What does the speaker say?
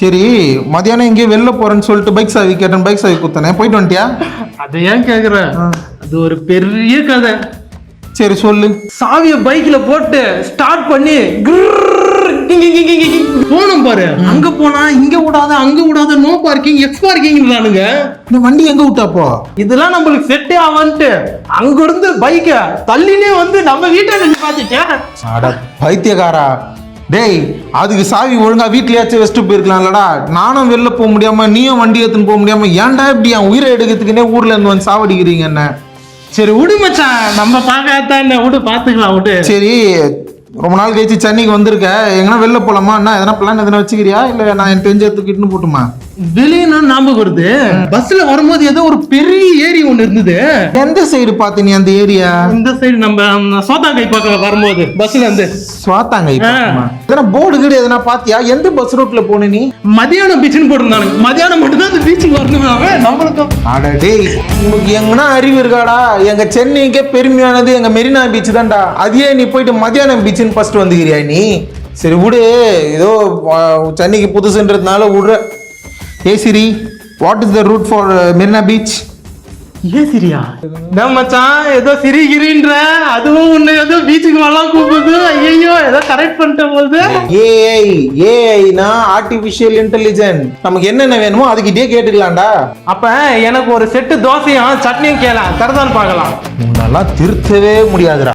சரி, மதியானம் எங்கேயோ வெளில போறேன்னு சொல்லிட்டு பைக் சாவி கேட்டேன், பைக் சாவி குத்தானே, போயிட்டு வந்துட்டியா? அதை ஏன் கேக்குற? அது ஒரு பெரிய கதை. சரி சொல்லு. சாவிய பைக்ல போட்டு ஸ்டார்ட் பண்ணி போனோம் பாரு. அங்க போனா இங்க விடாத அங்க விடாத, நோ பார்க்கிங் எக்ஸ் பார்க்கிங். இந்த வண்டி எங்க விட்டாப்போ? இதெல்லாம் நம்மளுக்கு செட்டே ஆவான்ட்டு அங்க இருந்து பைக்க தள்ளினே வந்து நம்ம வீட்டை பாத்துட்டேன். அட பைத்தியக்காரா, டேய் அதுக்கு சாவி ஒழுங்கா வீட்லயாச்சும் வச்சுட்டு போயிருக்கலாம்லடா. நானும் வெளில போக முடியாம நீயும் வண்டி எடுத்துன்னு போக முடியாம ஏன்டா இப்படி என் உயிரை எடுக்கிறதுக்குன்னே ஊர்ல இருந்து வந்து சாவடிக்கிறீங்க என்ன? சரி விடு மச்சான், நம்ம பார்க்காதான் என்ன, விடு பாத்துக்கலாம் விடு. சரி, ரொம்ப நாள் கழிச்சு சென்னைக்கு வந்திருக்க, எங்கன்னா வெளில போலாமா? என்ன எதனா பிளான் எதனா வச்சுக்கிறியா? இல்ல நான் என் தெரிஞ்ச இடத்துக்கு இட்டுன்னு போட்டுமா? வெளியே ஞாபகம் வருது, பஸ்ல வரும்போது ஏதோ ஒரு பெரிய ஏரி ஒண்ணு இருந்தது. எந்த சைடு பாத்து நீ அந்த ஏரியா? இந்த சைடு நம்ம சோத்தாங்கை பக்கம் வரும்போது பஸ்ல இருந்து. சுவாத்தாங்க எதனா போர்டு கீடு எதனா பாத்தியா? எந்த பஸ் ரூட்ல போன நீ? மதியானம் பீச்சுன்னு போட்டிருந்தானுங்க. மதியானம் மட்டும் தான் அந்த பீச்சுக்கு வரணுமே நம்மளுக்கும். அட டேய், உங்களுக்கு எங்கன்னா அறிவு இருக்காடா? எங்க சென்னைக்கே பெருமையானது எங்க மெரினா பீச் தான்டா. அதையே நீ போயிட்டு மதியானம் பீச்சுன்னு ஃபர்ஸ்ட் வந்துக்கிறியா நீ? சரி விடு, ஏதோ சென்னைக்கு புதுசுன்றதுனால விடுற. ஏ Siri, what is the route for Marina beach? ஏ சிரியா? மச்சான் ஏதோ சிரிகிரின்ற, அதுவும் உன்னை ஏதோ பீச்சுக்கு வரலாம் கூப்பிடுது. ஐயோ, ஏதோ கரெக்ட் பண்ணிட்ட போது. ஏஐனா ஆர்டிபிஷியல் இன்டெலிஜென்ட். நமக்கு என்னென்ன வேணுமோ அதுக்கிட்டே கேட்டுக்கலாம்டா. அப்ப எனக்கு ஒரு செட்டு தோசையும் சட்னியும் கேள தரதான் பார்க்கலாம். உன்னெல்லாம் திருத்தவே முடியாதுடா.